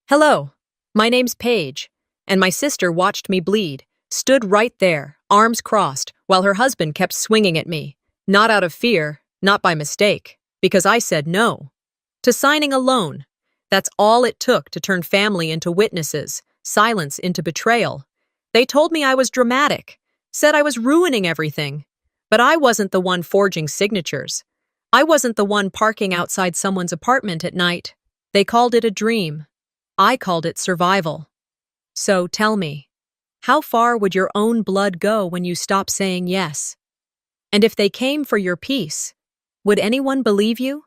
Hello, my name's Paige, and my sister watched me bleed, stood right there, arms crossed, while her husband kept swinging at me. Not out of fear, not by mistake, because I said no. To signing a loan. That's all it took to turn family into witnesses, silence into betrayal. They told me I was dramatic, said I was ruining everything. But I wasn't the one forging signatures. I wasn't the one parking outside someone's apartment at night. They called it a dream. I called it survival. So tell me, how far would your own blood go when you stop saying yes? And if they came for your peace, would anyone believe you?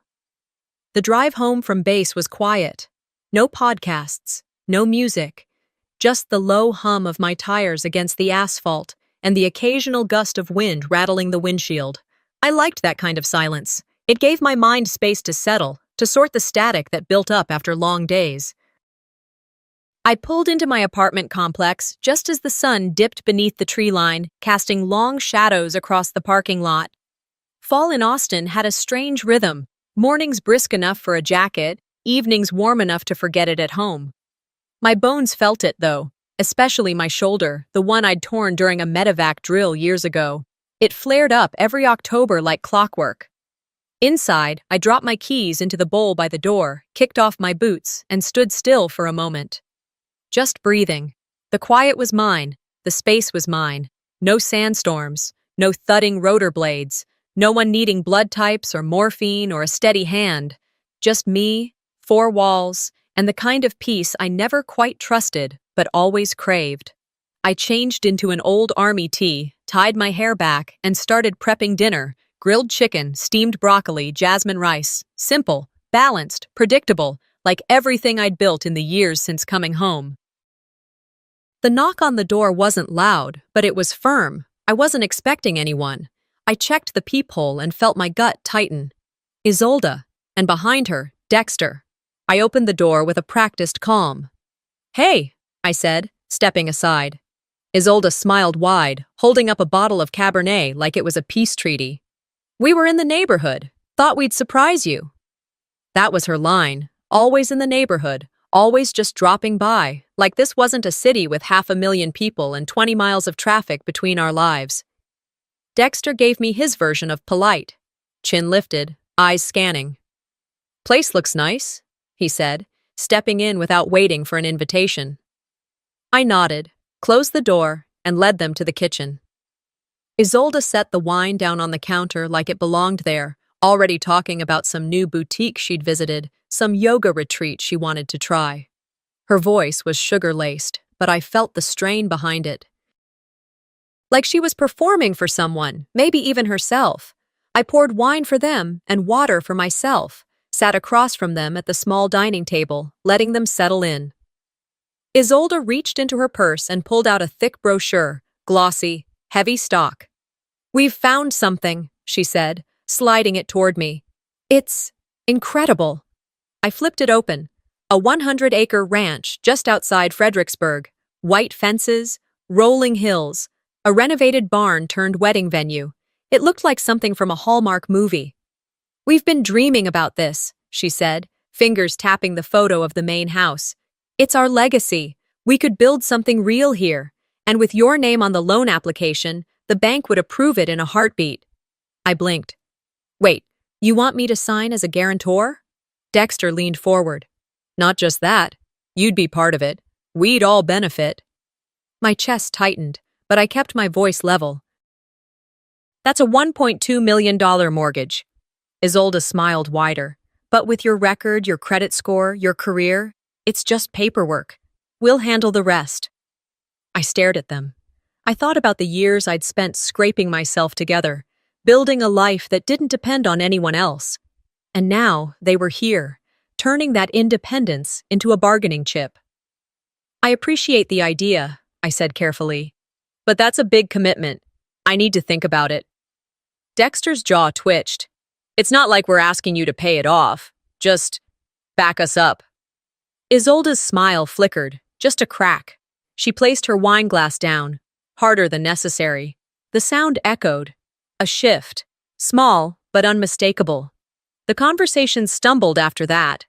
The drive home from base was quiet. No podcasts, no music, just the low hum of my tires against the asphalt and the occasional gust of wind rattling the windshield. I liked that kind of silence. It gave my mind space to settle, to sort the static that built up after long days. I pulled into my apartment complex just as the sun dipped beneath the tree line, casting long shadows across the parking lot. Fall in Austin had a strange rhythm, mornings brisk enough for a jacket, evenings warm enough to forget it at home. My bones felt it, though, especially my shoulder, the one I'd torn during a medevac drill years ago. It flared up every October like clockwork. Inside, I dropped my keys into the bowl by the door, kicked off my boots, and stood still for a moment. Just breathing. The quiet was mine. The space was mine. No sandstorms. No thudding rotor blades. No one needing blood types or morphine or a steady hand. Just me, four walls, and the kind of peace I never quite trusted, but always craved. I changed into an old army tee, tied my hair back, and started prepping dinner. Grilled chicken, steamed broccoli, jasmine rice. Simple, balanced, predictable, like everything I'd built in the years since coming home. The knock on the door wasn't loud, but it was firm. I wasn't expecting anyone. I checked the peephole and felt my gut tighten. Isolde, and behind her, Dexter. I opened the door with a practiced calm. "Hey," I said, stepping aside. Isolde smiled wide, holding up a bottle of Cabernet like it was a peace treaty. "We were in the neighborhood. Thought we'd surprise you." That was her line. Always in the neighborhood, always just dropping by, like this wasn't a city with 500,000 people and 20 miles of traffic between our lives. Dexter gave me his version of polite. Chin lifted, eyes scanning. "Place looks nice," he said, stepping in without waiting for an invitation. I nodded, closed the door, and led them to the kitchen. Isolde set the wine down on the counter like it belonged there, already talking about some new boutique she'd visited, some yoga retreat she wanted to try. Her voice was sugar-laced, but I felt the strain behind it. Like she was performing for someone, maybe even herself. I poured wine for them and water for myself, sat across from them at the small dining table, letting them settle in. Isolde reached into her purse and pulled out a thick brochure, glossy, heavy stock. "We've found something," she said, sliding it toward me. "It's incredible." I flipped it open. A 100-acre ranch just outside Fredericksburg. White fences, rolling hills, a renovated barn turned wedding venue. It looked like something from a Hallmark movie. "We've been dreaming about this," she said, fingers tapping the photo of the main house. "It's our legacy. We could build something real here. And with your name on the loan application, the bank would approve it in a heartbeat." I blinked. "Wait, you want me to sign as a guarantor?" Dexter leaned forward. "Not just that. You'd be part of it. We'd all benefit." My chest tightened, but I kept my voice level. "That's a $1.2 million mortgage." Isolde smiled wider. "But with your record, your credit score, your career, it's just paperwork. We'll handle the rest." I stared at them. I thought about the years I'd spent scraping myself together, building a life that didn't depend on anyone else. And now they were here, turning that independence into a bargaining chip. "I appreciate the idea," I said carefully. "But that's a big commitment. I need to think about it." Dexter's jaw twitched. "It's not like we're asking you to pay it off. Just back us up." Isolde's smile flickered, just a crack. She placed her wine glass down, harder than necessary. The sound echoed. A shift. Small, but unmistakable. The conversation stumbled after that.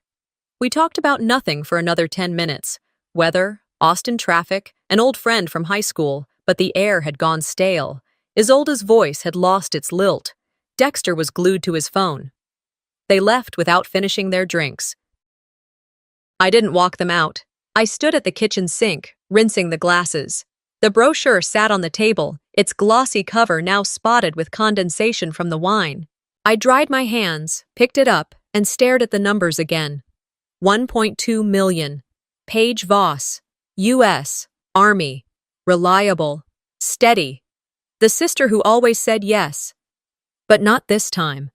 We talked about nothing for another 10 minutes. Weather, Austin traffic, an old friend from high school, but the air had gone stale. Isolde's voice had lost its lilt. Dexter was glued to his phone. They left without finishing their drinks. I didn't walk them out. I stood at the kitchen sink, rinsing the glasses. The brochure sat on the table, its glossy cover now spotted with condensation from the wine. I dried my hands, picked it up, and stared at the numbers again. 1.2 million. Paige Voss. U.S. Army. Reliable. Steady. The sister who always said yes. But not this time.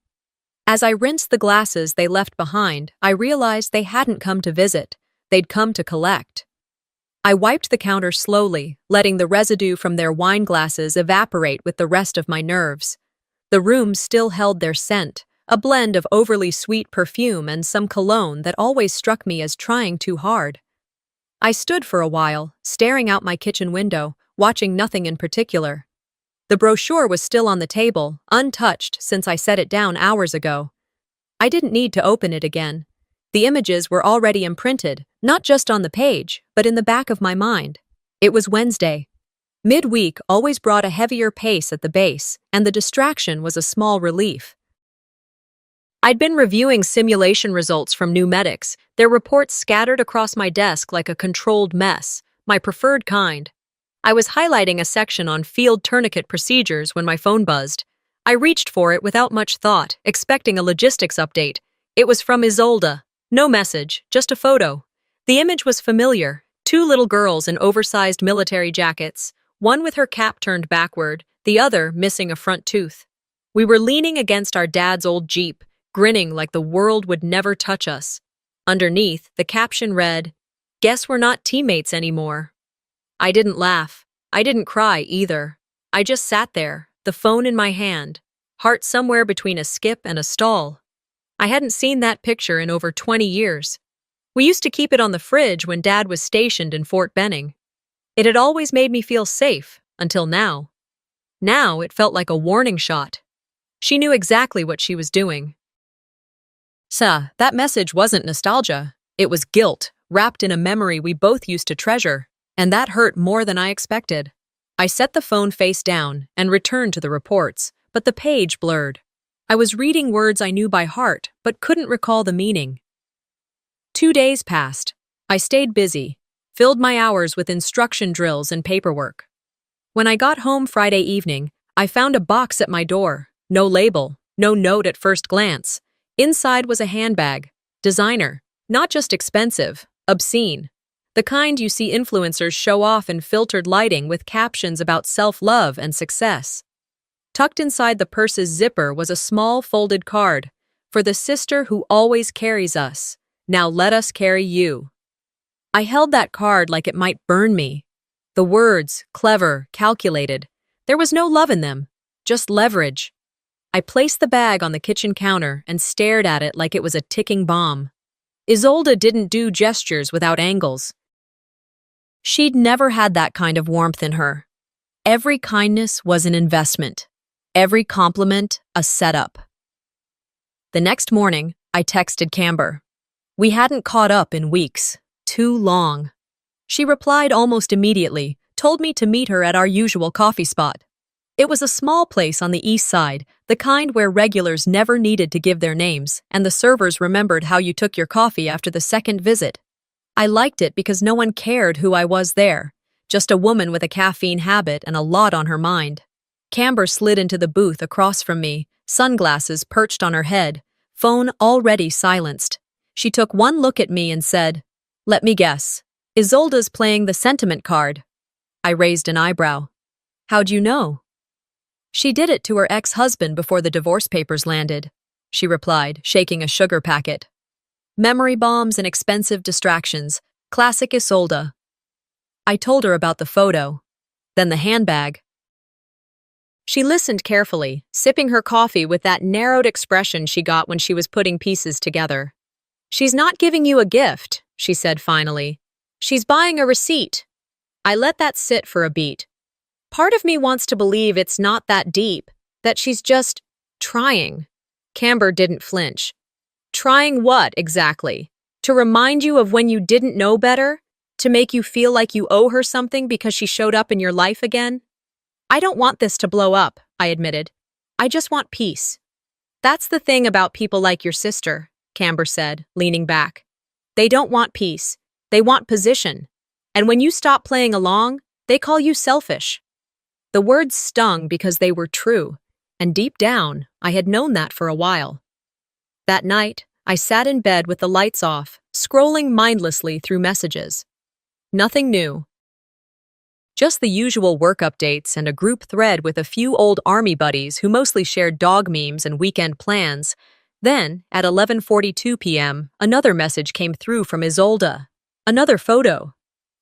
As I rinsed the glasses they left behind, I realized they hadn't come to visit. They'd come to collect. I wiped the counter slowly, letting the residue from their wine glasses evaporate with the rest of my nerves. The room still held their scent, a blend of overly sweet perfume and some cologne that always struck me as trying too hard. I stood for a while, staring out my kitchen window, watching nothing in particular. The brochure was still on the table, untouched since I set it down hours ago. I didn't need to open it again. The images were already imprinted, not just on the page, but in the back of my mind. It was Wednesday. Midweek always brought a heavier pace at the base, and the distraction was a small relief. I'd been reviewing simulation results from new medics, their reports scattered across my desk like a controlled mess, my preferred kind. I was highlighting a section on field tourniquet procedures when my phone buzzed. I reached for it without much thought, expecting a logistics update. It was from Isolde. No message, just a photo. The image was familiar. Two little girls in oversized military jackets, one with her cap turned backward, the other missing a front tooth. We were leaning against our dad's old Jeep, grinning like the world would never touch us. Underneath, the caption read, "Guess we're not teammates anymore." I didn't laugh. I didn't cry either. I just sat there, the phone in my hand, heart somewhere between a skip and a stall. I hadn't seen that picture in over 20 years. We used to keep it on the fridge when Dad was stationed in Fort Benning. It had always made me feel safe, until now. Now it felt like a warning shot. She knew exactly what she was doing. That message wasn't nostalgia. It was guilt, wrapped in a memory we both used to treasure. And that hurt more than I expected. I set the phone face down and returned to the reports, but the page blurred. I was reading words I knew by heart, but couldn't recall the meaning. 2 days passed. I stayed busy, filled my hours with instruction drills and paperwork. When I got home Friday evening, I found a box at my door. No label, no note at first glance. Inside was a handbag. Designer. Not just expensive, obscene. The kind you see influencers show off in filtered lighting with captions about self-love and success. Tucked inside the purse's zipper was a small folded card. For the sister who always carries us. Now let us carry you. I held that card like it might burn me. The words, clever, calculated. There was no love in them, just leverage. I placed the bag on the kitchen counter and stared at it like it was a ticking bomb. Isolde didn't do gestures without angles. She'd never had that kind of warmth in her. Every kindness was an investment. Every compliment, a setup. The next morning, I texted Camber. We hadn't caught up in weeks. Too long. She replied almost immediately, told me to meet her at our usual coffee spot. It was a small place on the east side, the kind where regulars never needed to give their names, and the servers remembered how you took your coffee after the second visit. I liked it because no one cared who I was there, just a woman with a caffeine habit and a lot on her mind. Camber slid into the booth across from me, sunglasses perched on her head, phone already silenced. She took one look at me and said, "Let me guess. Isolde's playing the sentiment card." I raised an eyebrow. "How'd you know?" "She did it to her ex-husband before the divorce papers landed," she replied, shaking a sugar packet. Memory bombs and expensive distractions. Classic Isolde. I told her about the photo. Then the handbag. She listened carefully, sipping her coffee with that narrowed expression she got when she was putting pieces together. "She's not giving you a gift," she said finally. "She's buying a receipt." I let that sit for a beat. Part of me wants to believe it's not that deep, that she's just trying. Camber didn't flinch. "Trying what, exactly?" To remind you of when you didn't know better? To make you feel like you owe her something because she showed up in your life again? I don't want this to blow up, I admitted. I just want peace. That's the thing about people like your sister, Camber said, leaning back. They don't want peace. They want position. And when you stop playing along, they call you selfish. The words stung because they were true, and deep down, I had known that for a while. That night, I sat in bed with the lights off, scrolling mindlessly through messages. Nothing new. Just the usual work updates and a group thread with a few old army buddies who mostly shared dog memes and weekend plans. Then, at 11:42 p.m., another message came through from Isolde. Another photo.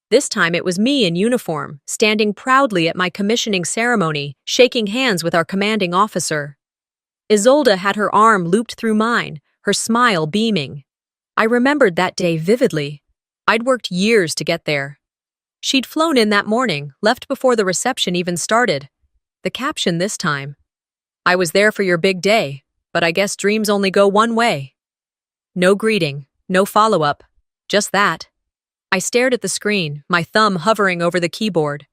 This time it was me in uniform, standing proudly at my commissioning ceremony, shaking hands with our commanding officer. Isolde had her arm looped through mine, her smile beaming. I remembered that day vividly. I'd worked years to get there. She'd flown in that morning, left before the reception even started. The caption this time: I was there for your big day, but I guess dreams only go one way. No greeting, no follow-up, just that. I stared at the screen, my thumb hovering over the keyboard.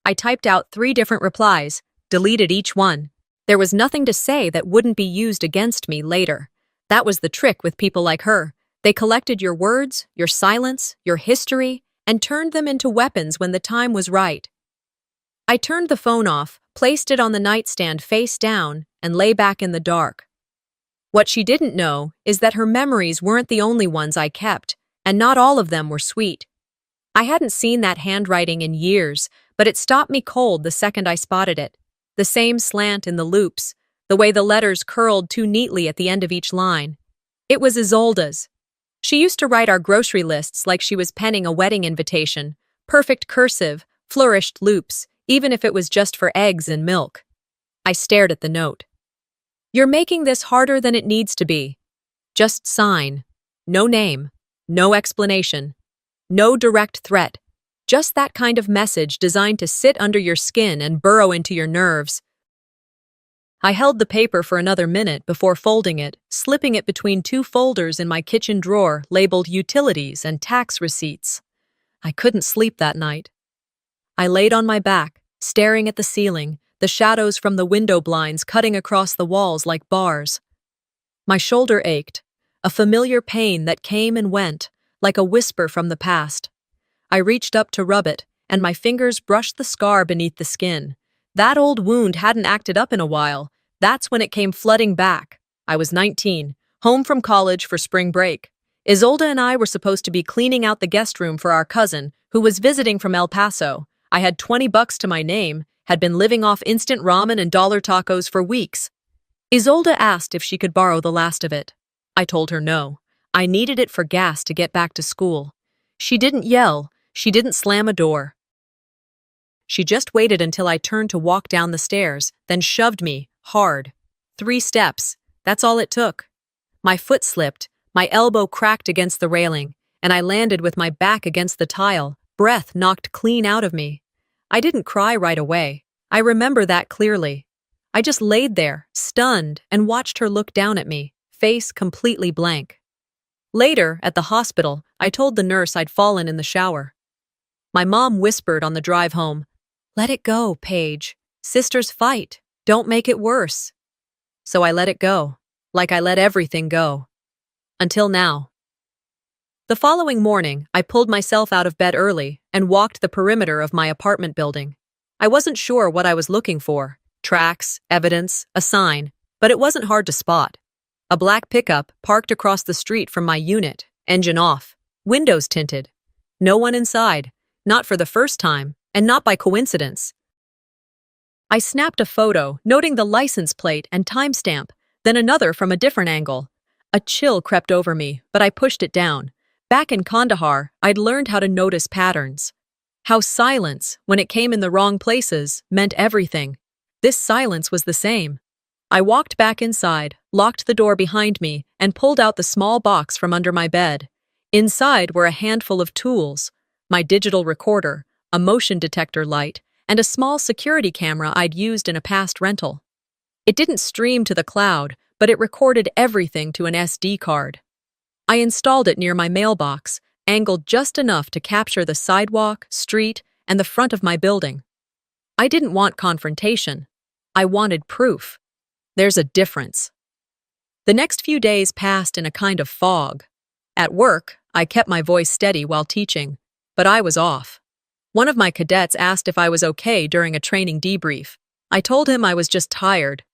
I typed out 3 different replies, deleted each one. There was nothing to say that wouldn't be used against me later. That was the trick with people like her. They collected your words, your silence, your history, and turned them into weapons when the time was right. I turned the phone off, placed it on the nightstand face down, and lay back in the dark. What she didn't know is that her memories weren't the only ones I kept, and not all of them were sweet. I hadn't seen that handwriting in years, but it stopped me cold the second I spotted it. The same slant in the loops, the way the letters curled too neatly at the end of each line. It was Isolde's. She used to write our grocery lists like she was penning a wedding invitation. Perfect cursive, flourished loops, even if it was just for eggs and milk. I stared at the note. You're making this harder than it needs to be. Just sign. No name. No explanation. No direct threat. Just that kind of message designed to sit under your skin and burrow into your nerves. I held the paper for another minute before folding it, slipping it between 2 folders in my kitchen drawer labeled Utilities and Tax Receipts. I couldn't sleep that night. I laid on my back, staring at the ceiling, the shadows from the window blinds cutting across the walls like bars. My shoulder ached, a familiar pain that came and went, like a whisper from the past. I reached up to rub it, and my fingers brushed the scar beneath the skin. That old wound hadn't acted up in a while. That's when it came flooding back. I was 19, home from college for spring break. Isolde and I were supposed to be cleaning out the guest room for our cousin, who was visiting from El Paso. I had $20 to my name, had been living off instant ramen and dollar tacos for weeks. Isolde asked if she could borrow the last of it. I told her no. I needed it for gas to get back to school. She didn't yell. She didn't slam a door. She just waited until I turned to walk down the stairs, then shoved me, hard. 3 steps. That's all it took. My foot slipped, my elbow cracked against the railing, and I landed with my back against the tile, breath knocked clean out of me. I didn't cry right away. I remember that clearly. I just laid there, stunned, and watched her look down at me, face completely blank. Later, at the hospital, I told the nurse I'd fallen in the shower. My mom whispered on the drive home, "Let it go, Paige. Sisters fight. Don't make it worse." So I let it go, like I let everything go. Until now. The following morning, I pulled myself out of bed early and walked the perimeter of my apartment building. I wasn't sure what I was looking for. Tracks, evidence, a sign, but it wasn't hard to spot. A black pickup parked across the street from my unit, engine off, windows tinted. No one inside, not for the first time, and not by coincidence. I snapped a photo, noting the license plate and timestamp, then another from a different angle. A chill crept over me, but I pushed it down. Back in Kandahar, I'd learned how to notice patterns. How silence, when it came in the wrong places, meant everything. This silence was the same. I walked back inside, locked the door behind me, and pulled out the small box from under my bed. Inside were a handful of tools, my digital recorder, a motion detector light, and a small security camera I'd used in a past rental. It didn't stream to the cloud, but it recorded everything to an SD card. I installed it near my mailbox, angled just enough to capture the sidewalk, street, and the front of my building. I didn't want confrontation. I wanted proof. There's a difference. The next few days passed in a kind of fog. At work, I kept my voice steady while teaching, but I was off. One of my cadets asked if I was okay during a training debrief. I told him I was just tired.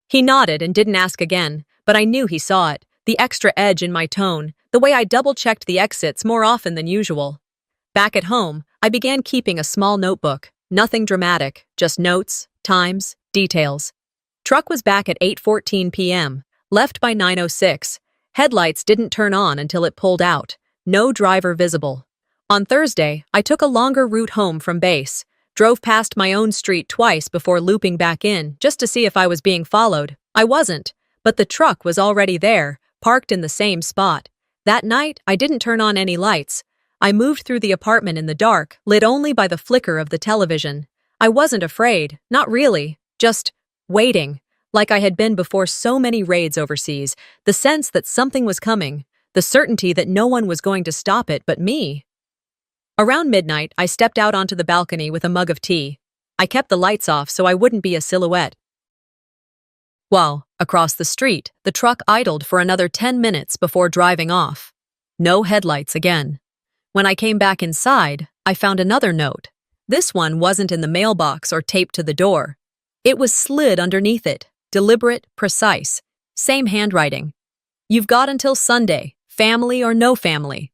He nodded and didn't ask again, but I knew he saw it, the extra edge in my tone, the way I double-checked the exits more often than usual. Back at home, I began keeping a small notebook. Nothing dramatic, just notes, times, details. Truck was back at 8:14 p.m., left by 9:06. Headlights didn't turn on until it pulled out. No driver visible. On Thursday, I took a longer route home from base, drove past my own street twice before looping back in, just to see if I was being followed. I wasn't, but the truck was already there, parked in the same spot. That night, I didn't turn on any lights. I moved through the apartment in the dark, lit only by the flicker of the television. I wasn't afraid, not really, just waiting, like I had been before so many raids overseas, the sense that something was coming, the certainty that no one was going to stop it but me. Around midnight, I stepped out onto the balcony with a mug of tea. I kept the lights off so I wouldn't be a silhouette. While, across the street, the truck idled for another 10 minutes before driving off. No headlights again. When I came back inside, I found another note. This one wasn't in the mailbox or taped to the door. It was slid underneath it, deliberate, precise. Same handwriting. You've got until Sunday, family or no family.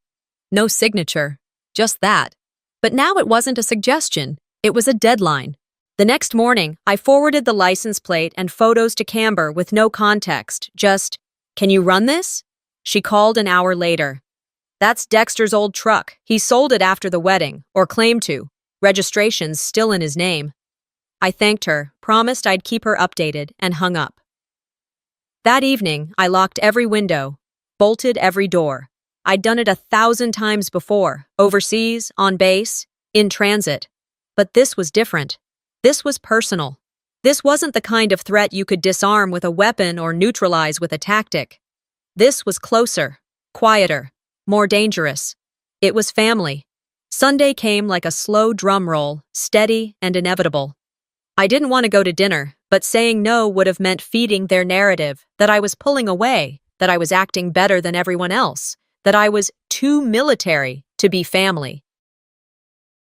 No signature, just that. But now it wasn't a suggestion, it was a deadline. The next morning, I forwarded the license plate and photos to Camber with no context, just, "Can you run this?" She called an hour later. "That's Dexter's old truck. He sold it after the wedding, or claimed to. Registration's still in his name." I thanked her, promised I'd keep her updated, and hung up. That evening, I locked every window, bolted every door. I'd done it 1,000 times before, overseas, on base, in transit. But this was different. This was personal. This wasn't the kind of threat you could disarm with a weapon or neutralize with a tactic. This was closer, quieter, more dangerous. It was family. Sunday came like a slow drum roll, steady and inevitable. I didn't want to go to dinner, but saying no would have meant feeding their narrative, that I was pulling away, that I was acting better than everyone else, that I was too military to be family.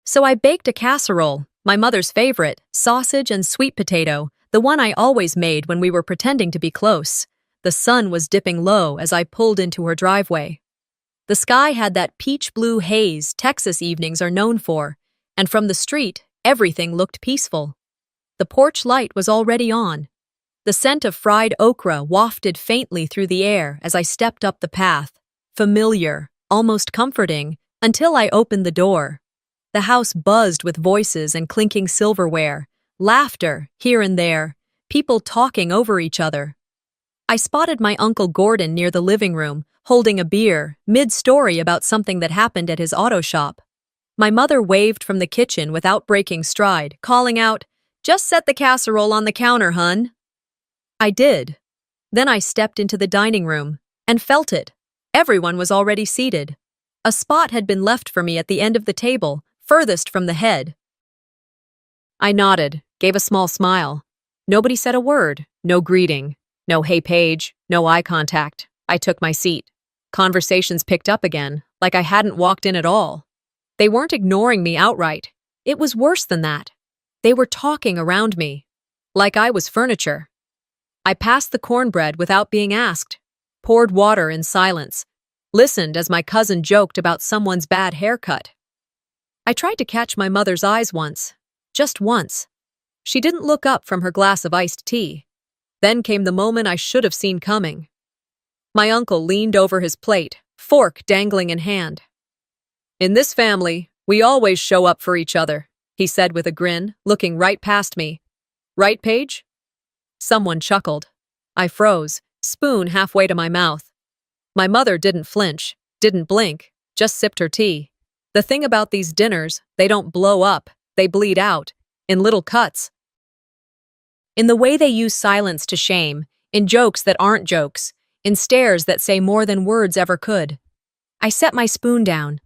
So I baked a casserole, my mother's favorite, sausage and sweet potato, the one I always made when we were pretending to be close. The sun was dipping low as I pulled into her driveway. The sky had that peach blue haze Texas evenings are known for, and from the street, everything looked peaceful. The porch light was already on. The scent of fried okra wafted faintly through the air as I stepped up the path, familiar, almost comforting, until I opened the door. The house buzzed with voices and clinking silverware, laughter here and there, people talking over each other. I spotted my Uncle Gordon near the living room, holding a beer, mid-story about something that happened at his auto shop. My mother waved from the kitchen without breaking stride, calling out, "Just set the casserole on the counter, hun." I did. Then I stepped into the dining room and felt it. Everyone was already seated. A spot had been left for me at the end of the table, furthest from the head. I nodded, gave a small smile. Nobody said a word, no greeting, no "Hey Paige," no eye contact. I took my seat. Conversations picked up again, like I hadn't walked in at all. They weren't ignoring me outright. It was worse than that. They were talking around me, like I was furniture. I passed the cornbread without being asked, poured water in silence, listened as my cousin joked about someone's bad haircut. I tried to catch my mother's eyes once, just once. She didn't look up from her glass of iced tea. Then came the moment I should have seen coming. My uncle leaned over his plate, fork dangling in hand. "In this family, we always show up for each other," he said with a grin, looking right past me. "Right, Paige?" Someone chuckled. I froze, spoon halfway to my mouth. My mother didn't flinch, didn't blink, just sipped her tea. The thing about these dinners, they don't blow up, they bleed out, in little cuts. In the way they use silence to shame, in jokes that aren't jokes, in stares that say more than words ever could. I set my spoon down.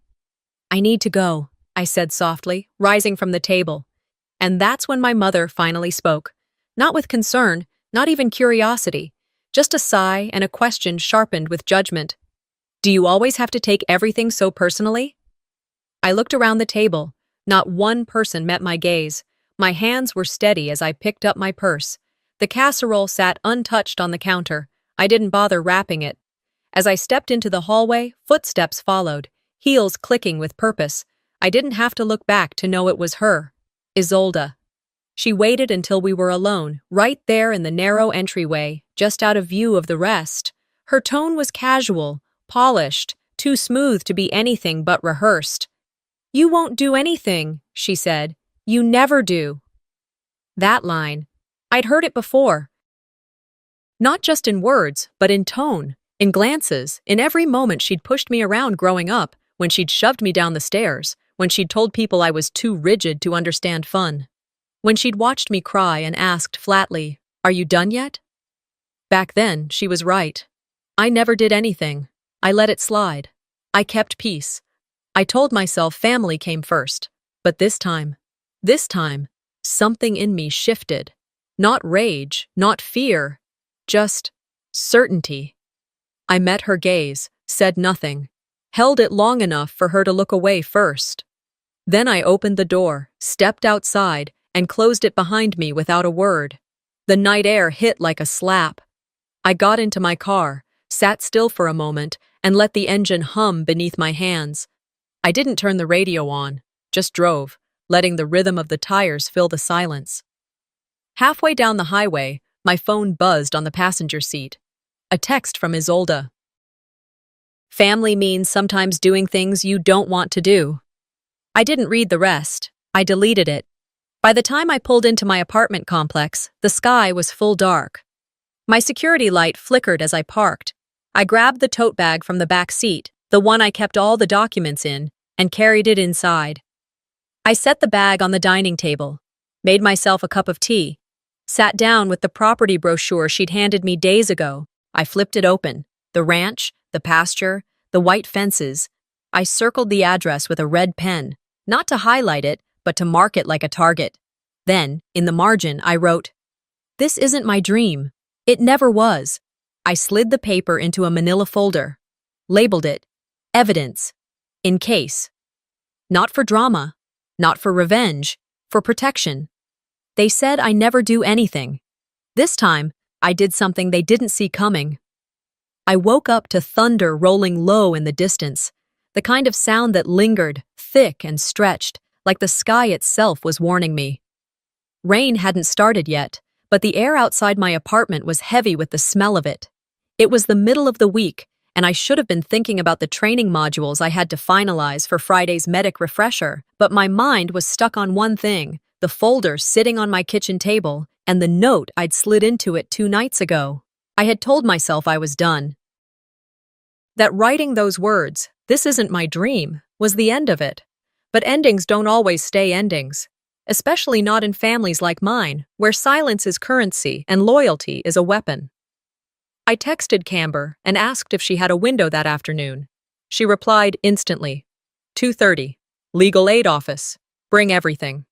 "I need to go," I said softly, rising from the table. And that's when my mother finally spoke. Not with concern, not even curiosity, just a sigh and a question sharpened with judgment. "Do you always have to take everything so personally?" I looked around the table. Not one person met my gaze. My hands were steady as I picked up my purse. The casserole sat untouched on the counter. I didn't bother wrapping it. As I stepped into the hallway, footsteps followed, heels clicking with purpose. I didn't have to look back to know it was her, Isolde. She waited until we were alone, right there in the narrow entryway, just out of view of the rest. Her tone was casual, polished, too smooth to be anything but rehearsed. "You won't do anything," she said. "You never do." That line. I'd heard it before. Not just in words, but in tone, in glances, in every moment she'd pushed me around growing up, when she'd shoved me down the stairs, when she'd told people I was too rigid to understand fun, when she'd watched me cry and asked flatly, "Are you done yet?" Back then, she was right. I never did anything. I let it slide. I kept peace. I told myself family came first. But this time, something in me shifted. Not rage, not fear, just certainty. I met her gaze, said nothing, held it long enough for her to look away first. Then I opened the door, stepped outside, and closed it behind me without a word. The night air hit like a slap. I got into my car, sat still for a moment, and let the engine hum beneath my hands. I didn't turn the radio on, just drove, letting the rhythm of the tires fill the silence. Halfway down the highway, my phone buzzed on the passenger seat. A text from Isolde. "Family means sometimes doing things you don't want to do." I didn't read the rest. I deleted it. By the time I pulled into my apartment complex, the sky was full dark. My security light flickered as I parked. I grabbed the tote bag from the back seat, the one I kept all the documents in, and carried it inside. I set the bag on the dining table, made myself a cup of tea, sat down with the property brochure she'd handed me days ago. I flipped it open. The ranch, the pasture, the white fences. I circled the address with a red pen, not to highlight it, but to mark it like a target. Then, in the margin, I wrote, "This isn't my dream. It never was." I slid the paper into a manila folder, labeled it, "Evidence, in case." Not for drama, not for revenge, for protection. They said I never do anything. This time, I did something they didn't see coming. I woke up to thunder rolling low in the distance, the kind of sound that lingered, thick and stretched, like the sky itself was warning me. Rain hadn't started yet, but the air outside my apartment was heavy with the smell of it. It was the middle of the week, and I should have been thinking about the training modules I had to finalize for Friday's medic refresher, but my mind was stuck on one thing: the folder sitting on my kitchen table, and the note I'd slid into it 2 nights ago. I had told myself I was done. That writing those words, "This isn't my dream," was the end of it. But endings don't always stay endings, especially not in families like mine, where silence is currency and loyalty is a weapon. I texted Camber and asked if she had a window that afternoon. She replied instantly, 2:30, legal aid office, bring everything.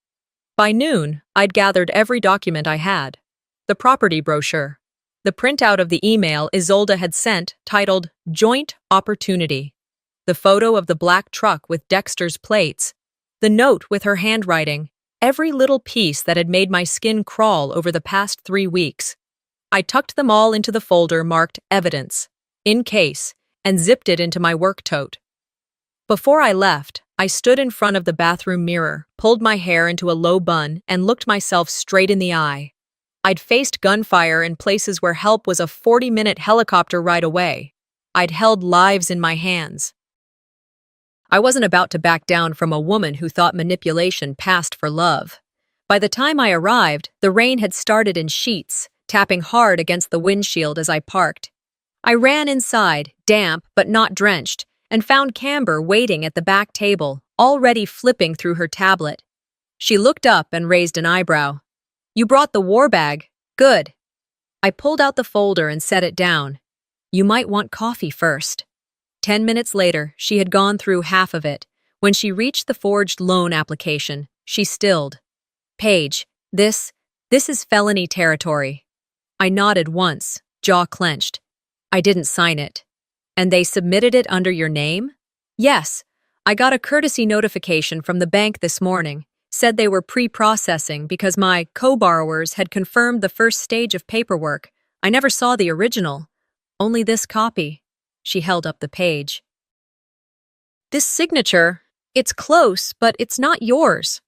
By noon, I'd gathered every document I had. The property brochure, the printout of the email Isolde had sent titled Joint Opportunity, the photo of the black truck with Dexter's plates, the note with her handwriting, every little piece that had made my skin crawl over the past 3 weeks. I tucked them all into the folder marked Evidence, in case, and zipped it into my work tote. Before I left, I stood in front of the bathroom mirror, pulled my hair into a low bun, and looked myself straight in the eye. I'd faced gunfire in places where help was a 40-minute helicopter ride away. I'd held lives in my hands. I wasn't about to back down from a woman who thought manipulation passed for love. By the time I arrived, the rain had started in sheets, tapping hard against the windshield as I parked. I ran inside, damp but not drenched, and found Camber waiting at the back table, already flipping through her tablet. She looked up and raised an eyebrow. "You brought the war bag. Good." I pulled out the folder and set it down. You might want coffee first." 10 minutes later, she had gone through half of it. When she reached the forged loan application, she stilled. "Paige, this is felony territory." I nodded once, jaw clenched. "I didn't sign it." "And they submitted it under your name?" "Yes. I got a courtesy notification from the bank this morning. Said they were pre-processing because my co-borrowers had confirmed the first stage of paperwork. I never saw the original. Only this copy." She held up the page. "This signature, it's close, but it's not yours."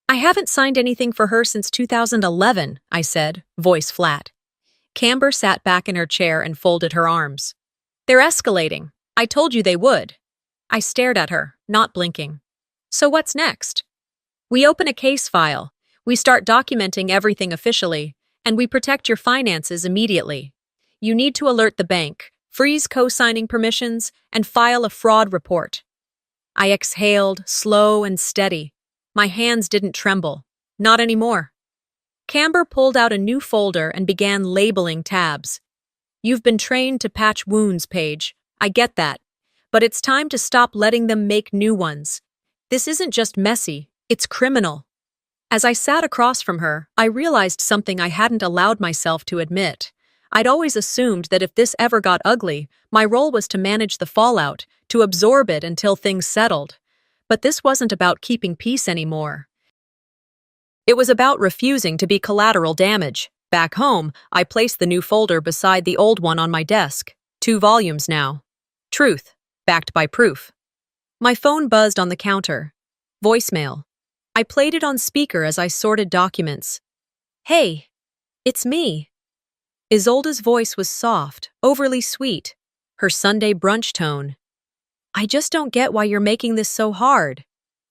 "I haven't signed anything for her since 2011, I said, voice flat. Camber sat back in her chair and folded her arms. "They're escalating. I told you they would." I stared at her, not blinking. "So what's next?" "We open a case file. We start documenting everything officially, and we protect your finances immediately. You need to alert the bank, freeze co-signing permissions, and file a fraud report." I exhaled, slow and steady. My hands didn't tremble. Not anymore. Camber pulled out a new folder and began labeling tabs. "You've been trained to patch wounds, Paige. I get that. But it's time to stop letting them make new ones. This isn't just messy, it's criminal." As I sat across from her, I realized something I hadn't allowed myself to admit. I'd always assumed that if this ever got ugly, my role was to manage the fallout, to absorb it until things settled. But this wasn't about keeping peace anymore. It was about refusing to be collateral damage. Back home, I placed the new folder beside the old one on my desk. 2 volumes now. Truth, backed by proof. My phone buzzed on the counter. Voicemail. I played it on speaker as I sorted documents. "Hey, it's me." Isolde's voice was soft, overly sweet, her Sunday brunch tone. "I just don't get why you're making this so hard.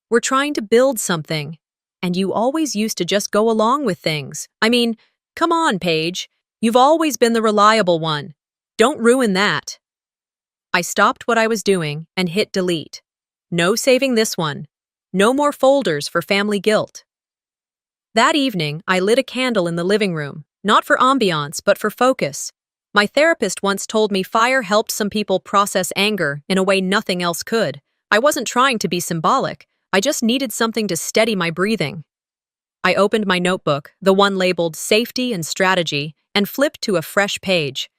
We're trying to build something, and you always used to just go along with things. I mean, come on, Paige. You've always been the reliable one. Don't ruin that." I stopped what I was doing and hit delete. No saving this one. No more folders for family guilt. That evening, I lit a candle in the living room, not for ambiance, but for focus. My therapist once told me fire helped some people process anger in a way nothing else could. I wasn't trying to be symbolic. I just needed something to steady my breathing. I opened my notebook, the one labeled Safety and Strategy, and flipped to a fresh page.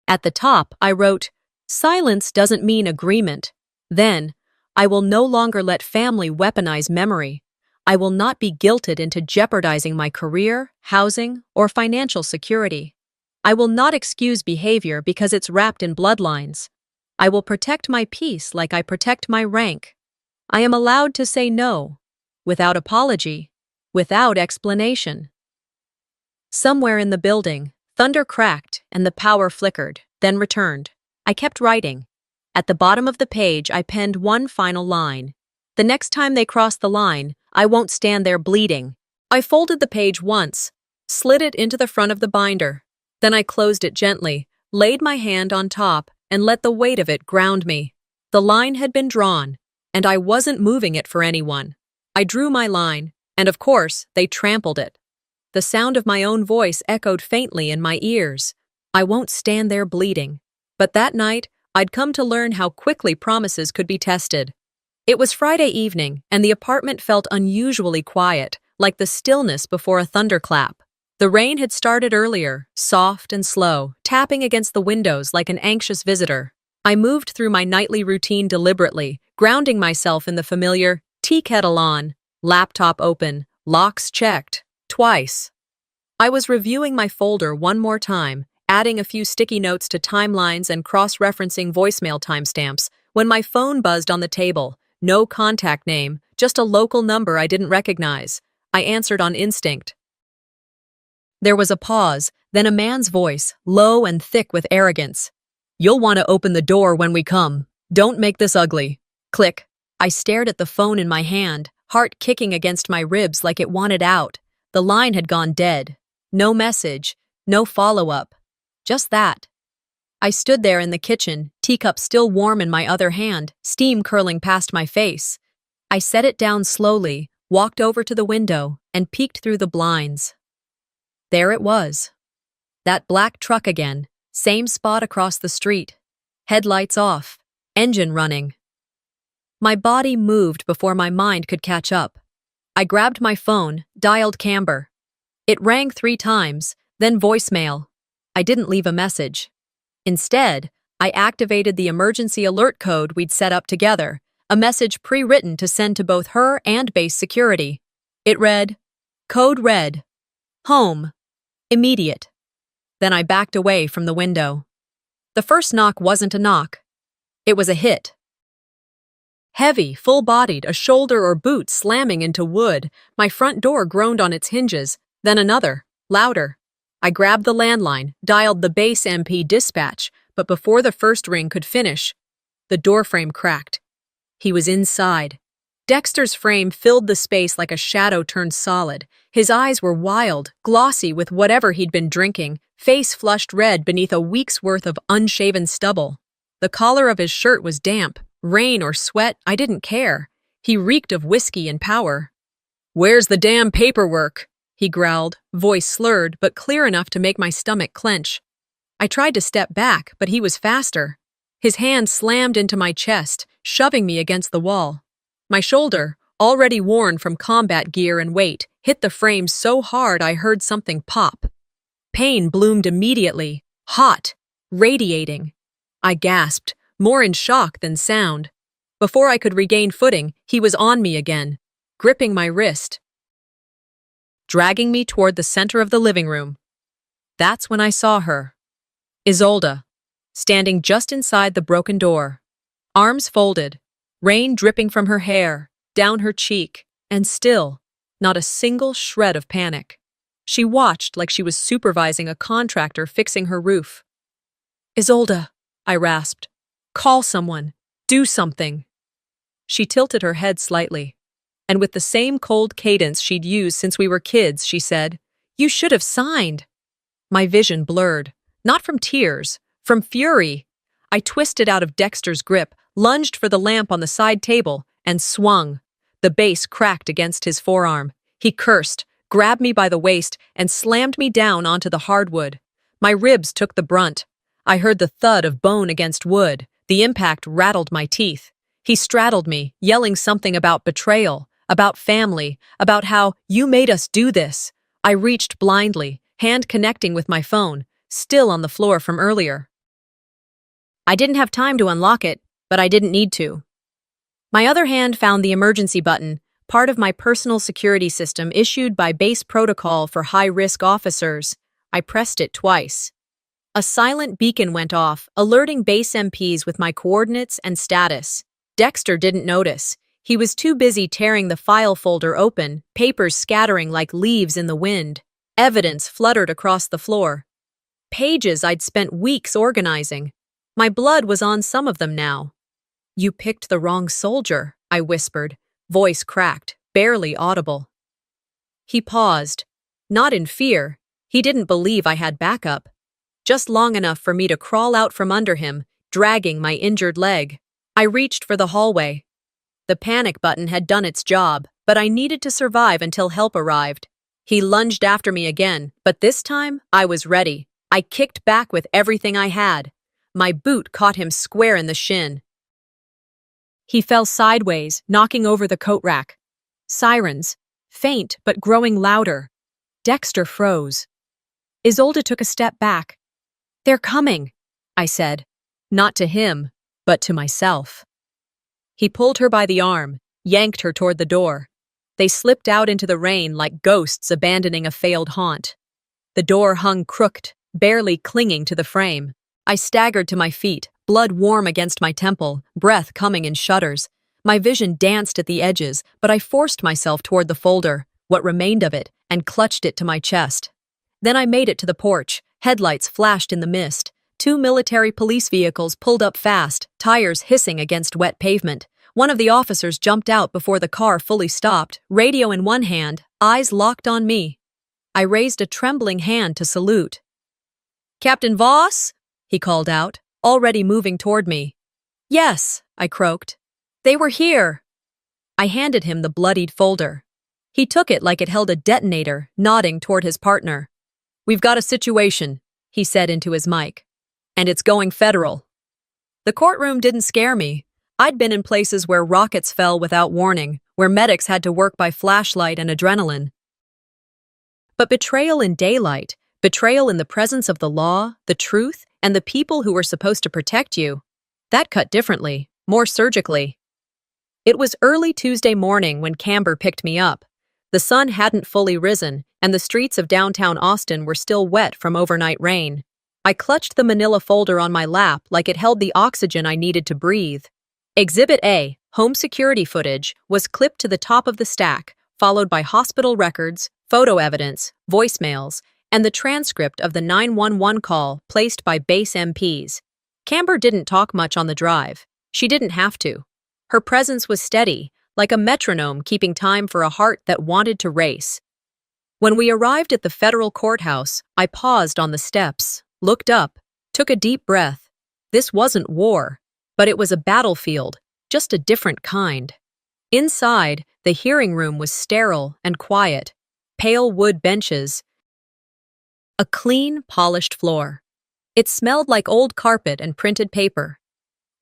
At the top, I wrote, "Silence doesn't mean agreement." Then, "I will no longer let family weaponize memory. I will not be guilted into jeopardizing my career, housing, or financial security. I will not excuse behavior because it's wrapped in bloodlines. I will protect my peace like I protect my rank. I am allowed to say no, without apology, without explanation." Somewhere in the building, thunder cracked and the power flickered, then returned. I kept writing. At the bottom of the page, I penned one final line. "The next time they cross the line, I won't stand there bleeding." I folded the page once, slid it into the front of the binder. Then I closed it gently, laid my hand on top, and let the weight of it ground me. The line had been drawn, and I wasn't moving it for anyone. I drew my line, and of course, they trampled it. The sound of my own voice echoed faintly in my ears. I won't stand there bleeding. But that night, I'd come to learn how quickly promises could be tested. It was Friday evening, and the apartment felt unusually quiet, like the stillness before a thunderclap. The rain had started earlier, soft and slow, tapping against the windows like an anxious visitor. I moved through my nightly routine deliberately, grounding myself in the familiar tea kettle on, laptop open, locks checked, twice. I was reviewing my folder one more time, adding a few sticky notes to timelines and cross-referencing voicemail timestamps, when my phone buzzed on the table. No contact name, just a local number I didn't recognize. I answered on instinct. There was a pause, then a man's voice, low and thick with arrogance. "You'll want to open the door when we come. Don't make this ugly." Click. I stared at the phone in my hand, heart kicking against my ribs like it wanted out. The line had gone dead. No message, no follow-up. Just that. I stood there in the kitchen, teacup still warm in my other hand, steam curling past my face. I set it down slowly, walked over to the window, and peeked through the blinds. There it was. That black truck again, Same spot across the street. Headlights off. Engine running. My body moved before my mind could catch up. I grabbed my phone, dialed Camber. It rang 3 times, then voicemail. I didn't leave a message. Instead, I activated the emergency alert code we'd set up together, a message pre-written to send to both her and base security. It read, "Code red. Home. Immediate." Then I backed away from the window. The first knock wasn't a knock. It was a hit. Heavy, full-bodied, a shoulder or boot slamming into wood. My front door groaned on its hinges, then another, louder. I grabbed the landline, dialed the base MP dispatch, but before the first ring could finish, the doorframe cracked. He was inside. Dexter's frame filled the space like a shadow turned solid. His eyes were wild, glossy with whatever he'd been drinking, face flushed red beneath a week's worth of unshaven stubble. The collar of his shirt was damp. Rain or sweat, I didn't care. He reeked of whiskey and power. "Where's the damn paperwork?" he growled, voice slurred but clear enough to make my stomach clench. I tried to step back, but he was faster. His hand slammed into my chest, shoving me against the wall. My shoulder, already worn from combat gear and weight, hit the frame so hard I heard something pop. Pain bloomed immediately, hot, radiating. I gasped, more in shock than sound. Before I could regain footing, he was on me again, gripping my wrist, dragging me toward the center of the living room. That's when I saw her. Isolde, standing just inside the broken door. Arms folded, rain dripping from her hair, down her cheek, and still, not a single shred of panic. She watched like she was supervising a contractor fixing her roof. "Isolde," I rasped. "Call someone. Do something." She tilted her head slightly, and with the same cold cadence she'd used since we were kids, she said, "You should have signed." My vision blurred, not from tears, from fury. I twisted out of Dexter's grip, lunged for the lamp on the side table, and swung. The base cracked against his forearm. He cursed, grabbed me by the waist, and slammed me down onto the hardwood. My ribs took the brunt. I heard the thud of bone against wood. The impact rattled my teeth. He straddled me, yelling something about betrayal, about family, about how "you made us do this." I reached blindly, hand connecting with my phone, still on the floor from earlier. I didn't have time to unlock it, but I didn't need to. My other hand found the emergency button, part of my personal security system issued by base protocol for high-risk officers. I pressed it twice. A silent beacon went off, alerting base MPs with my coordinates and status. Dexter didn't notice. He was too busy tearing the file folder open, papers scattering like leaves in the wind. Evidence fluttered across the floor. Pages I'd spent weeks organizing. My blood was on some of them now. "You picked the wrong soldier," I whispered, voice cracked, barely audible. He paused. Not in fear. He didn't believe I had backup. Just long enough for me to crawl out from under him, dragging my injured leg. I reached for the hallway. The panic button had done its job, but I needed to survive until help arrived. He lunged after me again, but this time I was ready. I kicked back with everything I had. My boot caught him square in the shin. He fell sideways, knocking over the coat rack. Sirens, faint but growing louder. Dexter froze. Isolde took a step back. "They're coming," I said, not to him, but to myself. He pulled her by the arm, yanked her toward the door. They slipped out into the rain like ghosts abandoning a failed haunt. The door hung crooked, barely clinging to the frame. I staggered to my feet, blood warm against my temple, breath coming in shudders. My vision danced at the edges, but I forced myself toward the folder, what remained of it, and clutched it to my chest. Then I made it to the porch. Headlights flashed in the mist. 2 military police vehicles pulled up fast, tires hissing against wet pavement. One of the officers jumped out before the car fully stopped, radio in one hand, eyes locked on me. I raised a trembling hand to salute. "Captain Voss?" he called out, already moving toward me. "Yes," I croaked. "They were here." I handed him the bloodied folder. He took it like it held a detonator, nodding toward his partner. "We've got a situation," he said into his mic. and it's going federal. The courtroom didn't scare me. I'd been in places where rockets fell without warning, where medics had to work by flashlight and adrenaline. But betrayal in daylight, betrayal in the presence of the law, the truth, and the people who were supposed to protect you, that cut differently, more surgically. It was early Tuesday morning when Camber picked me up. The sun hadn't fully risen, and the streets of downtown Austin were still wet from overnight rain. I clutched the manila folder on my lap like it held the oxygen I needed to breathe. Exhibit A, home security footage, was clipped to the top of the stack, followed by hospital records, photo evidence, voicemails, and the transcript of the 911 call placed by base MPs. Camber didn't talk much on the drive. She didn't have to. Her presence was steady, like a metronome keeping time for a heart that wanted to race. When we arrived at the federal courthouse, I paused on the steps, looked up, took a deep breath. This wasn't war, but it was a battlefield, just a different kind. Inside, the hearing room was sterile and quiet. Pale wood benches, a clean, polished floor. It smelled like old carpet and printed paper.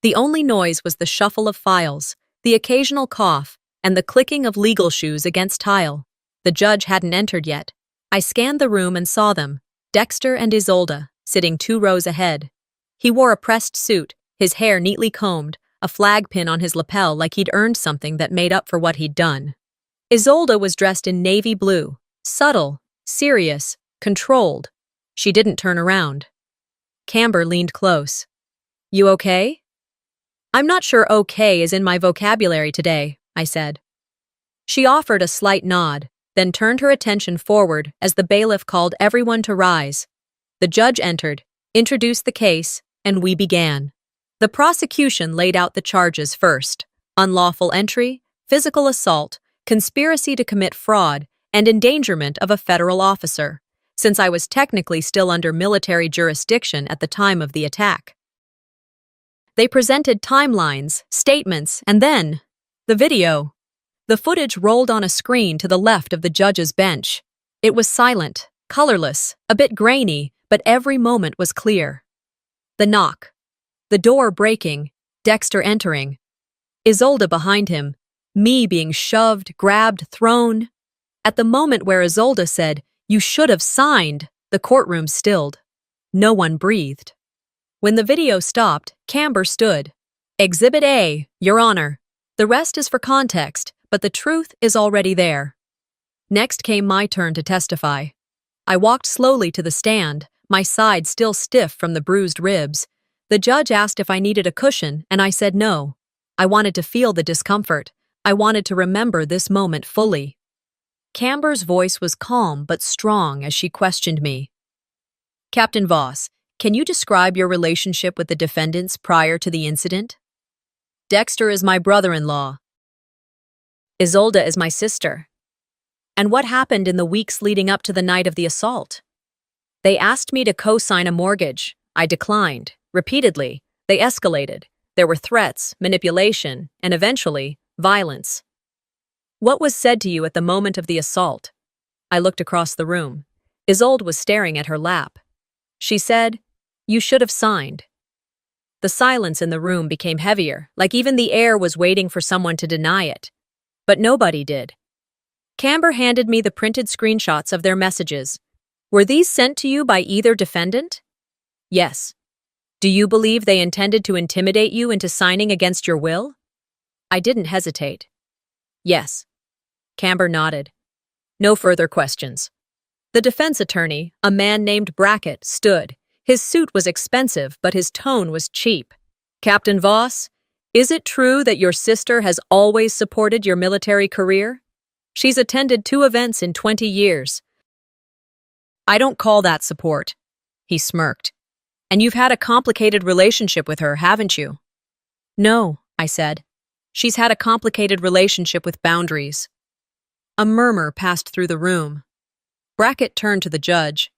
The only noise was the shuffle of files, the occasional cough, and the clicking of legal shoes against tile. The judge hadn't entered yet. I scanned the room and saw them, Dexter and Isolde, sitting 2 rows ahead. He wore a pressed suit, his hair neatly combed, a flag pin on his lapel like he'd earned something that made up for what he'd done. Isolde was dressed in navy blue, subtle, serious, controlled. She didn't turn around. Camber leaned close. "You okay?" "I'm not sure okay is in my vocabulary today," I said. She offered a slight nod, then turned her attention forward as the bailiff called everyone to rise. The judge entered, introduced the case, and we began. The prosecution laid out the charges first: unlawful entry, physical assault, conspiracy to commit fraud, and endangerment of a federal officer, since I was technically still under military jurisdiction at the time of the attack. They presented timelines, statements, and then the video. The footage rolled on a screen to the left of the judge's bench. It was silent, colorless, a bit grainy, but every moment was clear. The knock. The door breaking, Dexter entering. Isolde behind him, me being shoved, grabbed, thrown. At the moment where Isolde said, "You should have signed," the courtroom stilled. No one breathed. When the video stopped, Camber stood. "Exhibit A, Your Honor. The rest is for context, but the truth is already there." Next came my turn to testify. I walked slowly to the stand, my side still stiff from the bruised ribs. The judge asked if I needed a cushion, and I said no. I wanted to feel the discomfort. I wanted to remember this moment fully. Camber's voice was calm but strong as she questioned me. "Captain Voss, can you describe your relationship with the defendants prior to the incident?" "Dexter is my brother-in-law. Isolde is my sister." "And what happened in the weeks leading up to the night of the assault?" "They asked me to co-sign a mortgage. I declined. Repeatedly. They escalated. There were threats, manipulation, and eventually, violence." "What was said to you at the moment of the assault?" I looked across the room. Isolde was staring at her lap. She said, "You should have signed." The silence in the room became heavier, like even the air was waiting for someone to deny it. But nobody did. Camber handed me the printed screenshots of their messages. "Were these sent to you by either defendant?" "Yes." "Do you believe they intended to intimidate you into signing against your will?" I didn't hesitate. "Yes." Camber nodded. No further questions. The defense attorney, a man named Brackett, stood. His suit was expensive, but his tone was cheap. "Captain Voss, is it true that your sister has always supported your military career? She's attended 2 events in 20 years. "I don't call that support," he smirked. "And you've had a complicated relationship with her, haven't you?" "No," I said. "She's had a complicated relationship with boundaries." A murmur passed through the room. Brackett turned to the judge.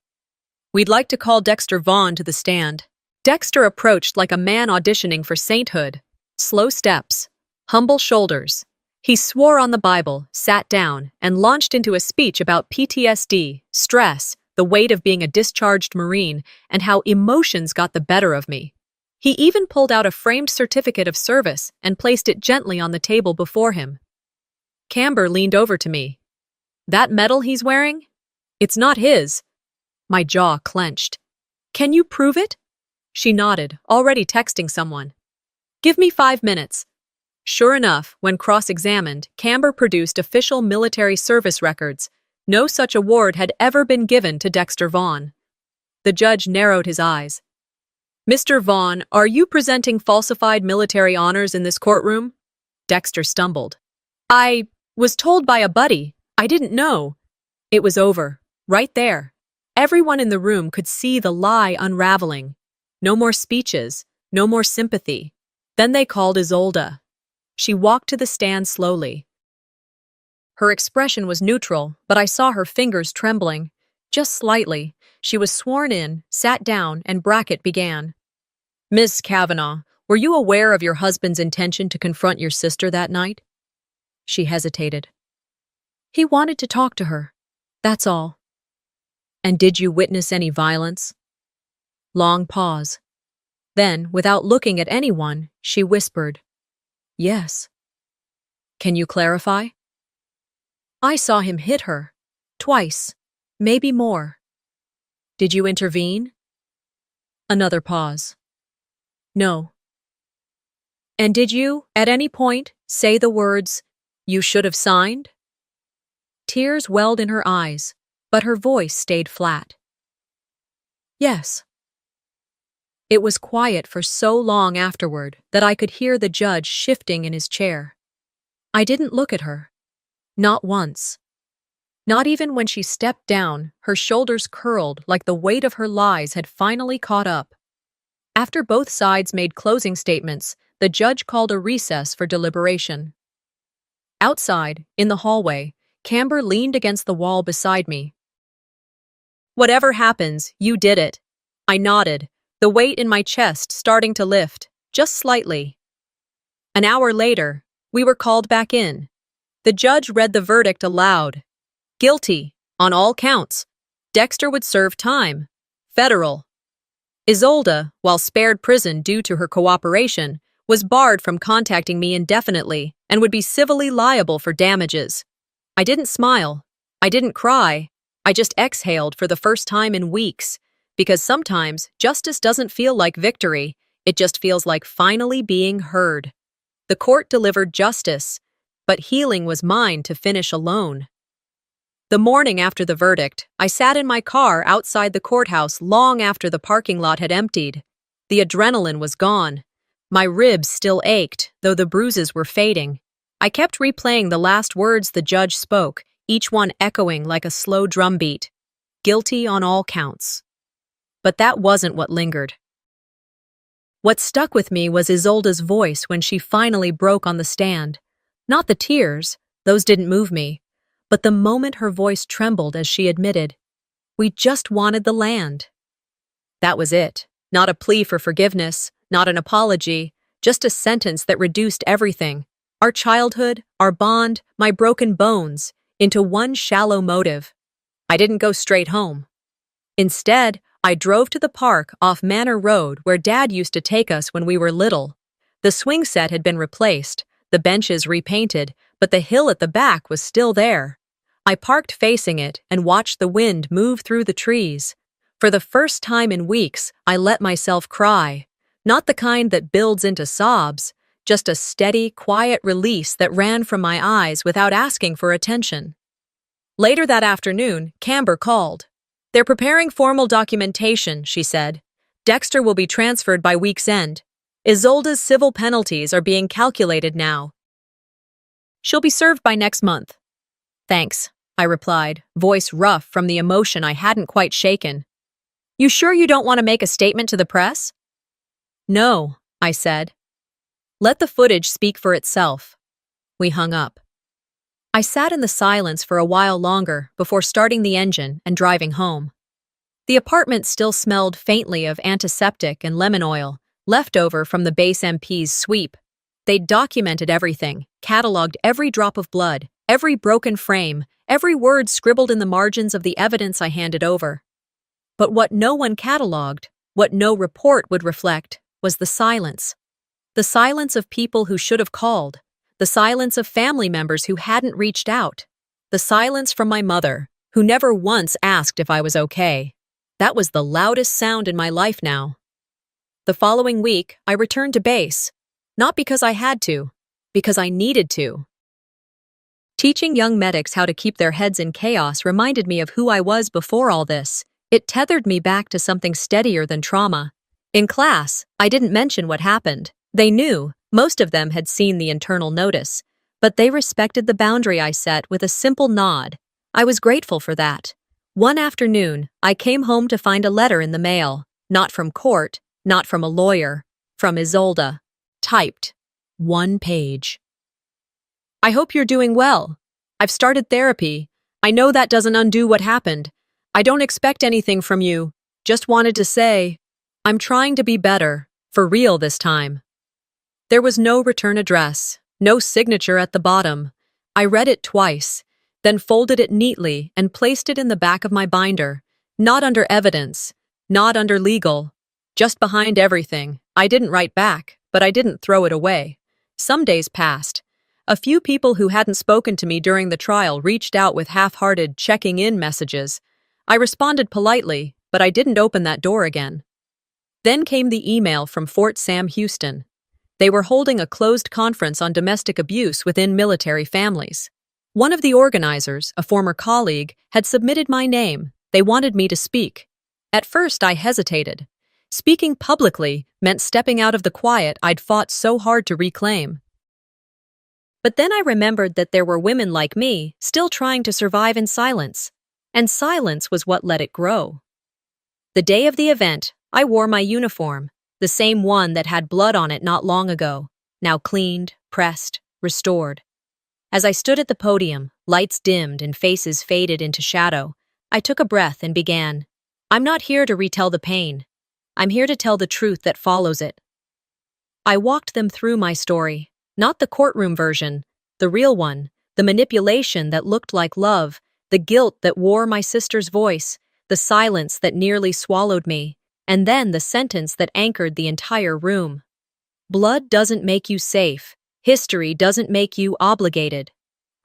"We'd like to call Dexter Vaughn to the stand." Dexter approached like a man auditioning for sainthood. Slow steps, humble shoulders. He swore on the Bible, sat down, and launched into a speech about PTSD, stress, the weight of being a discharged Marine, and how emotions got the better of me. He even pulled out a framed certificate of service and placed it gently on the table before him. Camber leaned over to me. That medal he's wearing? It's not his. My jaw clenched. Can you prove it? She nodded, already texting someone. Give me 5 minutes. Sure enough, when cross-examined, Camber produced official military service records. No such award had ever been given to Dexter Vaughn. The judge narrowed his eyes. Mr. Vaughn, are you presenting falsified military honors in this courtroom? Dexter stumbled. I was told by a buddy. I didn't know. It was over. Right there. Everyone in the room could see the lie unraveling. No more speeches. No more sympathy. Then they called Isolde. She walked to the stand slowly. Her expression was neutral, but I saw her fingers trembling. Just slightly. She was sworn in, sat down, and bracket began. Miss Kavanaugh, were you aware of your husband's intention to confront your sister that night? She hesitated. He wanted to talk to her. That's all. And did you witness any violence? Long pause. Then, without looking at anyone, she whispered, Yes. Can you clarify? I saw him hit her. Twice. Maybe more. Did you intervene? Another pause. No. And did you, at any point, say the words, You should have signed? Tears welled in her eyes, but her voice stayed flat. Yes. It was quiet for so long afterward that I could hear the judge shifting in his chair. I didn't look at her. Not once. Not even when she stepped down, her shoulders curled like the weight of her lies had finally caught up. After both sides made closing statements, the judge called a recess for deliberation. Outside, in the hallway, Camber leaned against the wall beside me. Whatever happens, you did it. I nodded, the weight in my chest starting to lift, just slightly. An hour later, we were called back in. The judge read the verdict aloud. Guilty, on all counts. Dexter would serve time. Federal. Isolde, while spared prison due to her cooperation, was barred from contacting me indefinitely and would be civilly liable for damages. I didn't smile. I didn't cry. I just exhaled for the first time in weeks, because sometimes justice doesn't feel like victory, it just feels like finally being heard. The court delivered justice, but healing was mine to finish alone. The morning after the verdict, I sat in my car outside the courthouse long after the parking lot had emptied. The adrenaline was gone. My ribs still ached, though the bruises were fading. I kept replaying the last words the judge spoke, each one echoing like a slow drumbeat. Guilty on all counts. But that wasn't what lingered. What stuck with me was Isolde's voice when she finally broke on the stand. Not the tears, those didn't move me, but the moment her voice trembled as she admitted, We just wanted the land. That was it. Not a plea for forgiveness, not an apology, just a sentence that reduced everything. Our childhood, our bond, my broken bones, into one shallow motive. I didn't go straight home. Instead, I drove to the park off Manor Road where Dad used to take us when we were little. The swing set had been replaced, the benches repainted, but the hill at the back was still there. I parked facing it and watched the wind move through the trees. For the first time in weeks, I let myself cry. Not the kind that builds into sobs, just a steady, quiet release that ran from my eyes without asking for attention. Later that afternoon, Camber called. They're preparing formal documentation, she said. Dexter will be transferred by week's end. Isolde's civil penalties are being calculated now. She'll be served by next month. Thanks, I replied, voice rough from the emotion I hadn't quite shaken. You sure you don't want to make a statement to the press? No, I said. Let the footage speak for itself. We hung up. I sat in the silence for a while longer before starting the engine and driving home. The apartment still smelled faintly of antiseptic and lemon oil, left over from the base MP's sweep. They'd documented everything, cataloged every drop of blood, every broken frame, every word scribbled in the margins of the evidence I handed over. But what no one cataloged, what no report would reflect, was the silence. The silence of people who should have called, the silence of family members who hadn't reached out, the silence from my mother, who never once asked if I was okay. That was the loudest sound in my life now. The following week, I returned to base, not because I had to, because I needed to. Teaching young medics how to keep their heads in chaos reminded me of who I was before all this. It tethered me back to something steadier than trauma. In class, I didn't mention what happened. They knew, most of them had seen the internal notice, but they respected the boundary I set with a simple nod. I was grateful for that. One afternoon, I came home to find a letter in the mail, not from court, not from a lawyer, from Isolde. Typed. 1 page. I hope you're doing well. I've started therapy. I know that doesn't undo what happened. I don't expect anything from you. Just wanted to say, I'm trying to be better, for real this time. There was no return address, no signature at the bottom. I read it twice, then folded it neatly and placed it in the back of my binder. Not under evidence, not under legal, just behind everything. I didn't write back, but I didn't throw it away. Some days passed. A few people who hadn't spoken to me during the trial reached out with half-hearted checking-in messages. I responded politely, but I didn't open that door again. Then came the email from Fort Sam Houston. They were holding a closed conference on domestic abuse within military families. One of the organizers, a former colleague, had submitted my name. They wanted me to speak. At first, I hesitated. Speaking publicly meant stepping out of the quiet I'd fought so hard to reclaim. But then I remembered that there were women like me still trying to survive in silence, and silence was what let it grow. The day of the event, I wore my uniform, the same one that had blood on it not long ago, now cleaned, pressed, restored. As I stood at the podium, lights dimmed and faces faded into shadow, I took a breath and began. I'm not here to retell the pain. I'm here to tell the truth that follows it. I walked them through my story, not the courtroom version, the real one, the manipulation that looked like love, the guilt that wore my sister's voice, the silence that nearly swallowed me, and then the sentence that anchored the entire room. Blood doesn't make you safe. History doesn't make you obligated.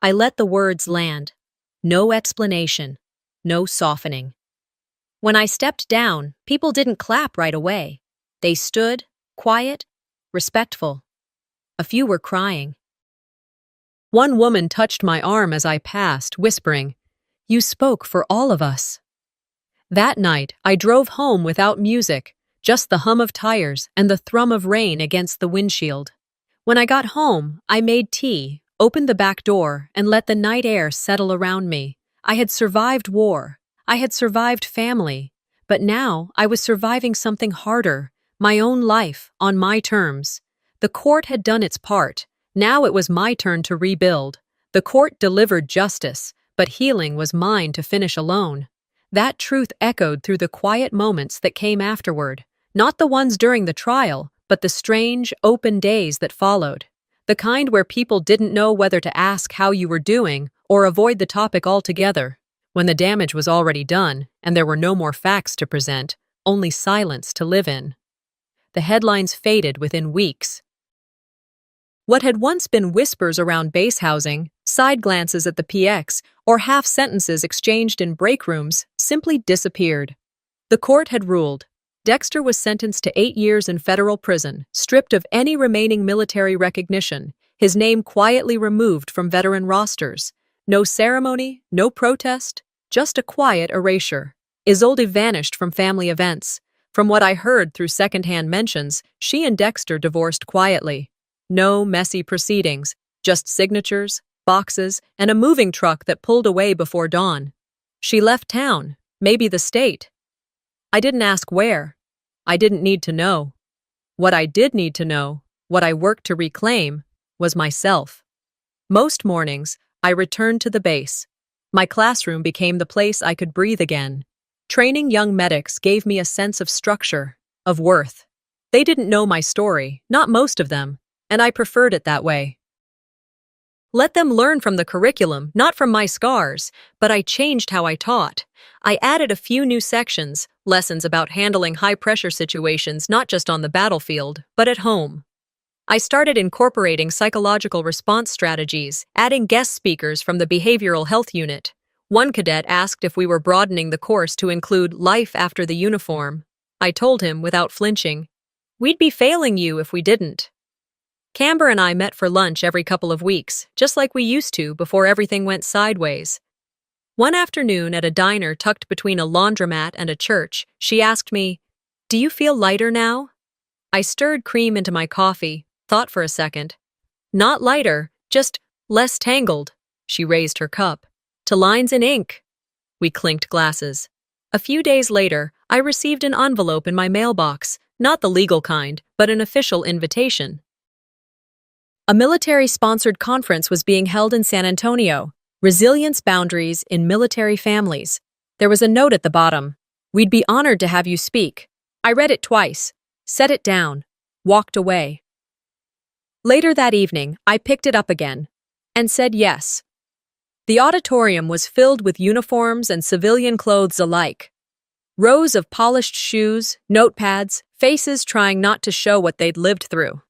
I let the words land. No explanation. No softening. When I stepped down, people didn't clap right away. They stood, quiet, respectful. A few were crying. One woman touched my arm as I passed, whispering, "You spoke for all of us." That night, I drove home without music, just the hum of tires and the thrum of rain against the windshield. When I got home, I made tea, opened the back door, and let the night air settle around me. I had survived war. I had survived family. But now I was surviving something harder, my own life, on my terms. The court had done its part. Now it was my turn to rebuild. The court delivered justice, but healing was mine to finish alone. That truth echoed through the quiet moments that came afterward, not the ones during the trial, but the strange, open days that followed. The kind where people didn't know whether to ask how you were doing or avoid the topic altogether. When the damage was already done and there were no more facts to present, only silence to live in. The headlines faded within weeks. What had once been whispers around base housing, side glances at the PX, or half-sentences exchanged in break rooms simply disappeared. The court had ruled. Dexter was sentenced to 8 years in federal prison, stripped of any remaining military recognition, his name quietly removed from veteran rosters. No ceremony, no protest, just a quiet erasure. Isolde vanished from family events. From what I heard through secondhand mentions, she and Dexter divorced quietly. No messy proceedings, just signatures, boxes, and a moving truck that pulled away before dawn. She left town, maybe the state. I didn't ask where. I didn't need to know. What I did need to know, what I worked to reclaim, was myself. Most mornings, I returned to the base. My classroom became the place I could breathe again. Training young medics gave me a sense of structure, of worth. They didn't know my story, not most of them, and I preferred it that way. Let them learn from the curriculum, not from my scars, but I changed how I taught. I added a few new sections, lessons about handling high-pressure situations not just on the battlefield, but at home. I started incorporating psychological response strategies, adding guest speakers from the behavioral health unit. One cadet asked if we were broadening the course to include life after the uniform. I told him without flinching, "We'd be failing you if we didn't." Camber and I met for lunch every couple of weeks, just like we used to before everything went sideways. One afternoon at a diner tucked between a laundromat and a church, she asked me, "Do you feel lighter now?" I stirred cream into my coffee, thought for a second. "Not lighter, just less tangled." She raised her cup. "To lines in ink." We clinked glasses. A few days later, I received an envelope in my mailbox, not the legal kind, but an official invitation. A military-sponsored conference was being held in San Antonio, Resilience Boundaries in Military Families. There was a note at the bottom. "We'd be honored to have you speak." I read it twice, set it down, walked away. Later that evening, I picked it up again and said yes. The auditorium was filled with uniforms and civilian clothes alike. Rows of polished shoes, notepads, faces trying not to show what they'd lived through.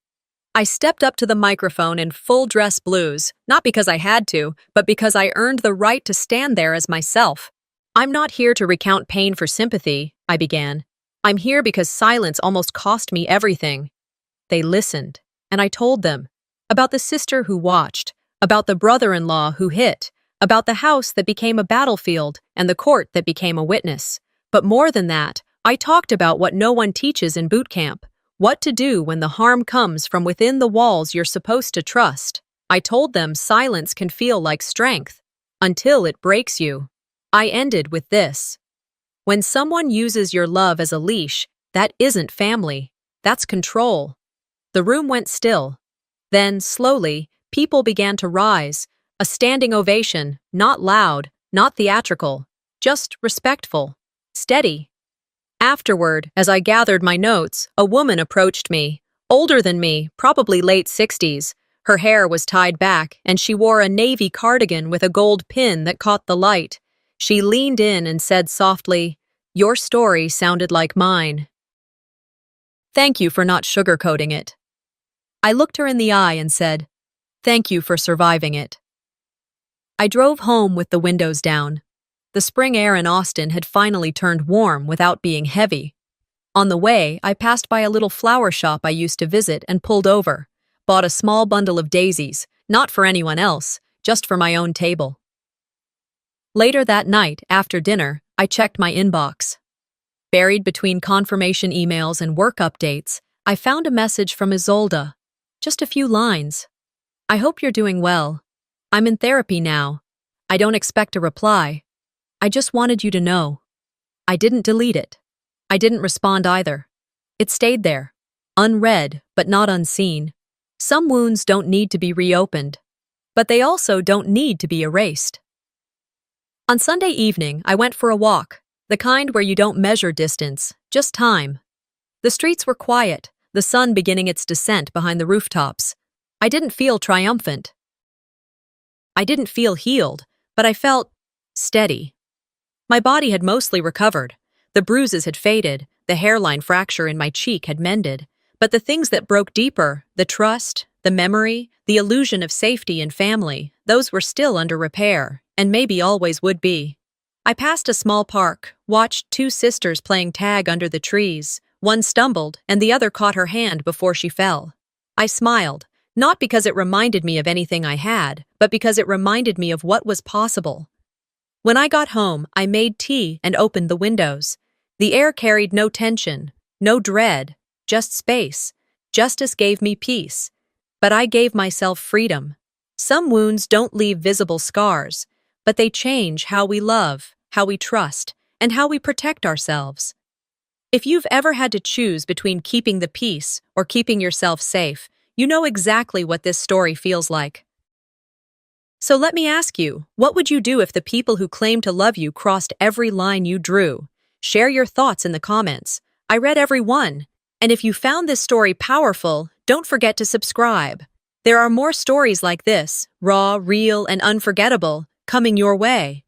I stepped up to the microphone in full dress blues, not because I had to, but because I earned the right to stand there as myself. "I'm not here to recount pain for sympathy," I began. "I'm here because silence almost cost me everything." They listened, and I told them about the sister who watched, about the brother-in-law who hit, about the house that became a battlefield and the court that became a witness. But more than that, I talked about what no one teaches in boot camp. What to do when the harm comes from within the walls you're supposed to trust. I told them silence can feel like strength, until it breaks you. I ended with this. When someone uses your love as a leash, that isn't family, that's control. The room went still. Then, slowly, people began to rise. A standing ovation, not loud, not theatrical, just respectful, steady. Afterward, as I gathered my notes, a woman approached me, older than me, probably late 60s. Her hair was tied back, and she wore a navy cardigan with a gold pin that caught the light. She leaned in and said softly, "Your story sounded like mine. Thank you for not sugarcoating it." I looked her in the eye and said, "Thank you for surviving it." I drove home with the windows down. The spring air in Austin had finally turned warm without being heavy. On the way, I passed by a little flower shop I used to visit and pulled over, bought a small bundle of daisies, not for anyone else, just for my own table. Later that night, after dinner, I checked my inbox. Buried between confirmation emails and work updates, I found a message from Isolde. Just a few lines. "I hope you're doing well. I'm in therapy now. I don't expect a reply. I just wanted you to know." I didn't delete it. I didn't respond either. It stayed there, unread but not unseen. Some wounds don't need to be reopened, but they also don't need to be erased. On Sunday evening, I went for a walk, the kind where you don't measure distance, just time. The streets were quiet, the sun beginning its descent behind the rooftops. I didn't feel triumphant. I didn't feel healed, but I felt steady. My body had mostly recovered. The bruises had faded, the hairline fracture in my cheek had mended. But the things that broke deeper, the trust, the memory, the illusion of safety and family, those were still under repair, and maybe always would be. I passed a small park, watched two sisters playing tag under the trees. One stumbled, and the other caught her hand before she fell. I smiled, not because it reminded me of anything I had, but because it reminded me of what was possible. When I got home, I made tea and opened the windows. The air carried no tension, no dread, just space. Justice gave me peace. But I gave myself freedom. Some wounds don't leave visible scars, but they change how we love, how we trust, and how we protect ourselves. If you've ever had to choose between keeping the peace or keeping yourself safe, you know exactly what this story feels like. So let me ask you, what would you do if the people who claim to love you crossed every line you drew? Share your thoughts in the comments. I read every one. And if you found this story powerful, don't forget to subscribe. There are more stories like this, raw, real, and unforgettable, coming your way.